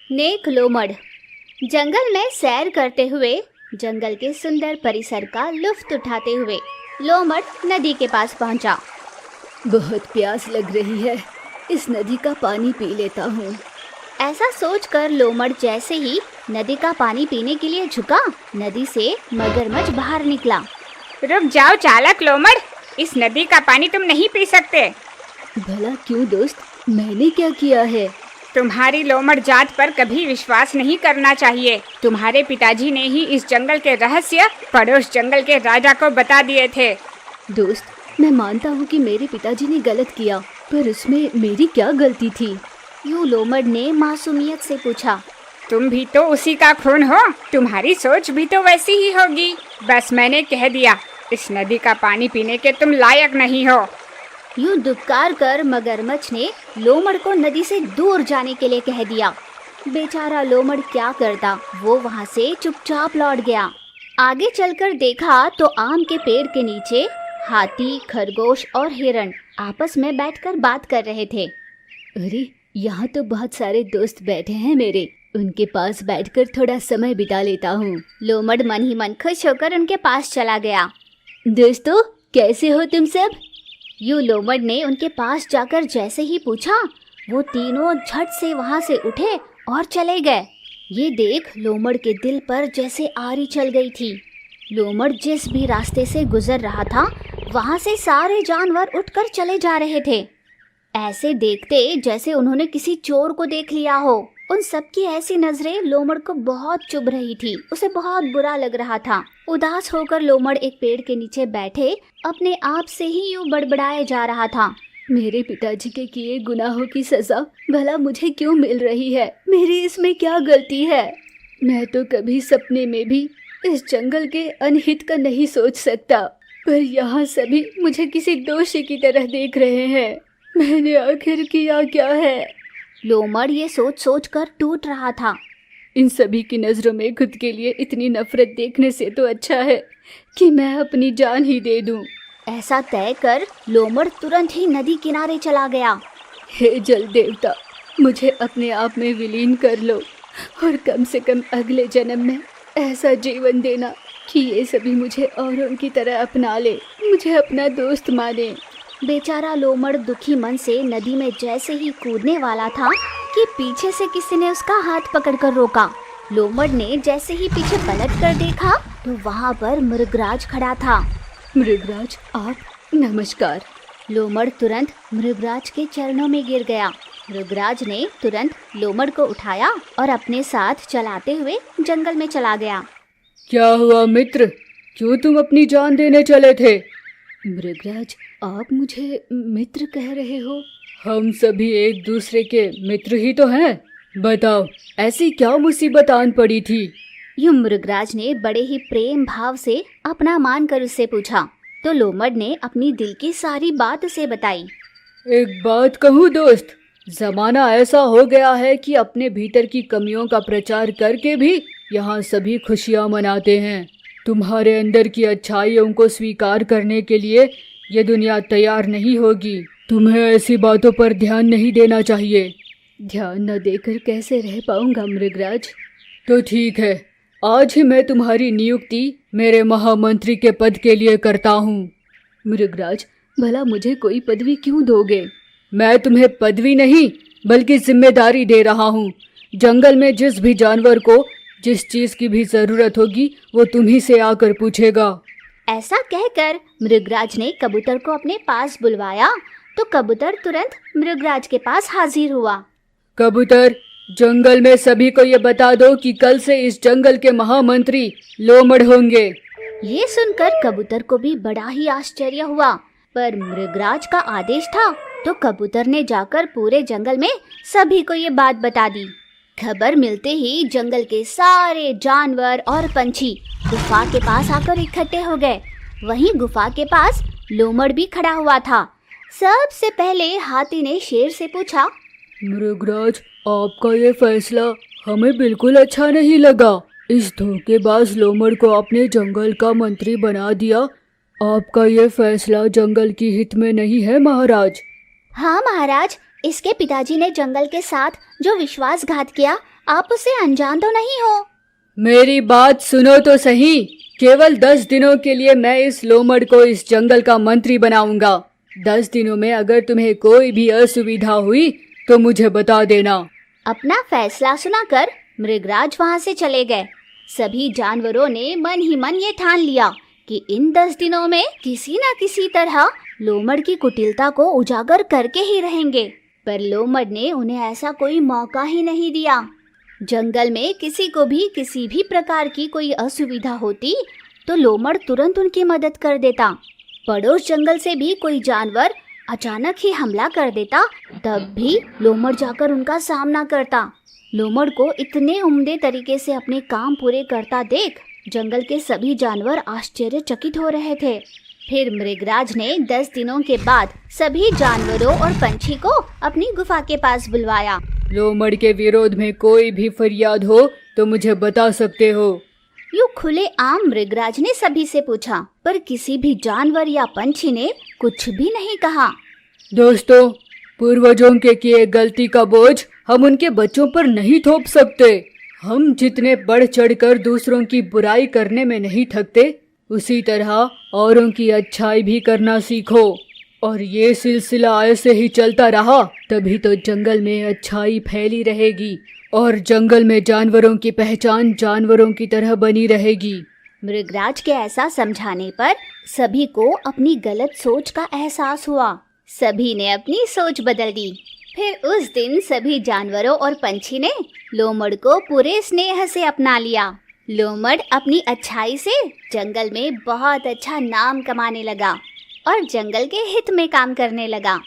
नेक लोमड़। जंगल में सैर करते हुए जंगल के सुंदर परिसर का लुत्फ उठाते हुए लोमड़ नदी के पास पहुंचा। बहुत प्यास लग रही है, इस नदी का पानी पी लेता हूँ। ऐसा सोचकर लोमड़ जैसे ही नदी का पानी पीने के लिए झुका, नदी से मगरमच्छ बाहर निकला। रुक जाओ चालाक लोमड़, इस नदी का पानी तुम नहीं पी सकते। भला क्यों दोस्त, मैंने क्या किया है? तुम्हारी लोमड़ जात पर कभी विश्वास नहीं करना चाहिए। तुम्हारे पिताजी ने ही इस जंगल के रहस्य पड़ोस जंगल के राजा को बता दिए थे। दोस्त, मैं मानता हूँ कि मेरे पिताजी ने गलत किया, पर उसमें मेरी क्या गलती थी? यूं लोमड़ ने मासूमियत से पूछा। तुम भी तो उसी का खून हो, तुम्हारी सोच भी तो वैसी ही होगी। बस मैंने कह दिया, इस नदी का पानी पीने के तुम लायक नहीं हो। यूं दुत्कार कर मगरमच्छ ने लोमड़ को नदी से दूर जाने के लिए कह दिया। बेचारा लोमड़ क्या करता, वो वहाँ से चुपचाप लौट गया। आगे चलकर देखा तो आम के पेड़ के नीचे हाथी, खरगोश और हिरण आपस में बैठकर बात कर रहे थे। अरे, यहाँ तो बहुत सारे दोस्त बैठे हैं मेरे, उनके पास बैठकर थोड़ा समय बिता लेता हूँ। लोमड़ मन ही मन खुश होकर उनके पास चला गया। दोस्तों, कैसे हो तुम सब? यूं लोमड़ ने उनके पास जाकर जैसे ही पूछा, वो तीनों झट से वहाँ से उठे और चले गए। ये देख लोमड़ के दिल पर जैसे आरी चल गई थी। लोमड़ जिस भी रास्ते से गुजर रहा था, वहाँ से सारे जानवर उठकर चले जा रहे थे। ऐसे देखते जैसे उन्होंने किसी चोर को देख लिया हो। उन सबकी ऐसी नजरें लोमड़ को बहुत चुभ रही थी। उसे बहुत बुरा लग रहा था। उदास होकर लोमड़ एक पेड़ के नीचे बैठे अपने आप से ही यूं बड़बड़ाए जा रहा था। मेरे पिताजी के किए गुनाहों की सजा भला मुझे क्यों मिल रही है? मेरी इसमें क्या गलती है? मैं तो कभी सपने में भी इस जंगल के अनहित का नहीं सोच सकता, पर यहाँ सभी मुझे किसी दोषी की तरह देख रहे हैं। मैंने आखिर किया क्या है? लोमड़ ये सोच सोच कर टूट रहा था। इन सभी की नज़रों में खुद के लिए इतनी नफरत देखने से तो अच्छा है कि मैं अपनी जान ही दे दूं। ऐसा तय कर लोमड़ तुरंत ही नदी किनारे चला गया। हे जल देवता, मुझे अपने आप में विलीन कर लो और कम से कम अगले जन्म में ऐसा जीवन देना कि ये सभी मुझे औरों की तरह अपना ले, मुझे अपना दोस्त माने। बेचारा लोमड़ दुखी मन से नदी में जैसे ही कूदने वाला था कि पीछे से किसी ने उसका हाथ पकड़कर रोका। लोमड़ ने जैसे ही पीछे पलट कर देखा तो वहाँ पर मृगराज खड़ा था। मृगराज, आप? नमस्कार। लोमड़ तुरंत मृगराज के चरणों में गिर गया। मृगराज ने तुरंत लोमड़ को उठाया और अपने साथ चलाते हुए जंगल में चला गया। क्या हुआ मित्र, क्यों तुम अपनी जान देने चले थे? मृगराज, आप मुझे मित्र कह रहे हो? हम सभी एक दूसरे के मित्र ही तो हैं। बताओ, ऐसी क्या मुसीबत आन पड़ी थी? यूं मृगराज ने बड़े ही प्रेम भाव से अपना मानकर उससे पूछा तो लोमड़ ने अपनी दिल की सारी बात उसे बताई। एक बात कहूँ दोस्त, जमाना ऐसा हो गया है कि अपने भीतर की कमियों का प्रचार करके भी यहाँ सभी खुशियाँ मनाते हैं। तुम्हारे अंदर की अच्छाइयों को स्वीकार करने के लिए ये दुनिया तैयार नहीं होगी। तुम्हें ऐसी बातों पर ध्यान नहीं देना चाहिए। ध्यान न देकर कैसे रह पाऊंगा मृगराज? तो ठीक है, आज ही मैं तुम्हारी नियुक्ति मेरे महामंत्री के पद के लिए करता हूँ। मृगराज, भला मुझे कोई पदवी क्यों दोगे? मैं तुम्हें पदवी नहीं बल्कि जिम्मेदारी दे रहा हूँ। जंगल में जिस भी जानवर को जिस चीज की भी जरूरत होगी वो तुम्ही से आकर पूछेगा। ऐसा कहकर मृगराज ने कबूतर को अपने पास बुलवाया तो कबूतर तुरंत मृगराज के पास हाजिर हुआ। कबूतर, जंगल में सभी को ये बता दो कि कल से इस जंगल के महामंत्री लोमड़ होंगे। ये सुनकर कबूतर को भी बड़ा ही आश्चर्य हुआ, पर मृगराज का आदेश था तो कबूतर ने जाकर पूरे जंगल में सभी को ये बात बता दी। खबर मिलते ही जंगल के सारे जानवर और पंछी गुफा के पास आकर इकट्ठे हो गए। वहीं गुफा के पास लोमड़ भी खड़ा हुआ था। सबसे पहले हाथी ने शेर से पूछा, मृगराज, आपका ये फैसला हमें बिल्कुल अच्छा नहीं लगा। इस धोखेबाज लोमड़ को आपने जंगल का मंत्री बना दिया। आपका ये फैसला जंगल की हित में नहीं है महाराज। हाँ महाराज, इसके पिताजी ने जंगल के साथ जो विश्वासघात किया, आप उसे अनजान तो नहीं हो? मेरी बात सुनो तो सही। केवल 10 दिनों के लिए मैं इस लोमड़ को इस जंगल का मंत्री बनाऊंगा। 10 दिनों में अगर तुम्हें कोई भी असुविधा हुई तो मुझे बता देना। अपना फैसला सुनाकर मृगराज वहाँ से चले गए। सभी जानवरों ने मन ही मन ये ठान लिया कि इन 10 दिनों में किसी न किसी तरह लोमड़ की कुटिलता को उजागर करके ही रहेंगे। पर लोमड़ ने उन्हें ऐसा कोई मौका ही नहीं दिया। जंगल में किसी को भी किसी भी प्रकार की कोई असुविधा होती तो लोमड़ तुरंत उनकी मदद कर देता। पड़ोस जंगल से भी कोई जानवर अचानक ही हमला कर देता तब भी लोमड़ जाकर उनका सामना करता। लोमड़ को इतने उम्दे तरीके से अपने काम पूरे करता देख जंगल के सभी जानवर आश्चर्यचकित हो रहे थे। फिर मृगराज ने 10 दिनों के बाद सभी जानवरों और पंछी को अपनी गुफा के पास बुलवाया। लोमड़ के विरोध में कोई भी फरियाद हो तो मुझे बता सकते हो। यूं खुले आम मृगराज ने सभी से पूछा, पर किसी भी जानवर या पंछी ने कुछ भी नहीं कहा। दोस्तों, पूर्वजों के किए गलती का बोझ हम उनके बच्चों पर नहीं थोप सकते। हम जितने बढ़ चढ़कर दूसरों की बुराई करने में नहीं थकते, उसी तरह औरों की अच्छाई भी करना सीखो। और ये सिलसिला ऐसे ही चलता रहा तभी तो जंगल में अच्छाई फैली रहेगी और जंगल में जानवरों की पहचान जानवरों की तरह बनी रहेगी। मृगराज के ऐसा समझाने पर सभी को अपनी गलत सोच का एहसास हुआ। सभी ने अपनी सोच बदल दी। फिर उस दिन सभी जानवरों और पंछी ने लोमड़ को पूरे स्नेह से अपना लिया। लोमड़ अपनी अच्छाई से जंगल में बहुत अच्छा नाम कमाने लगा और जंगल के हित में काम करने लगा।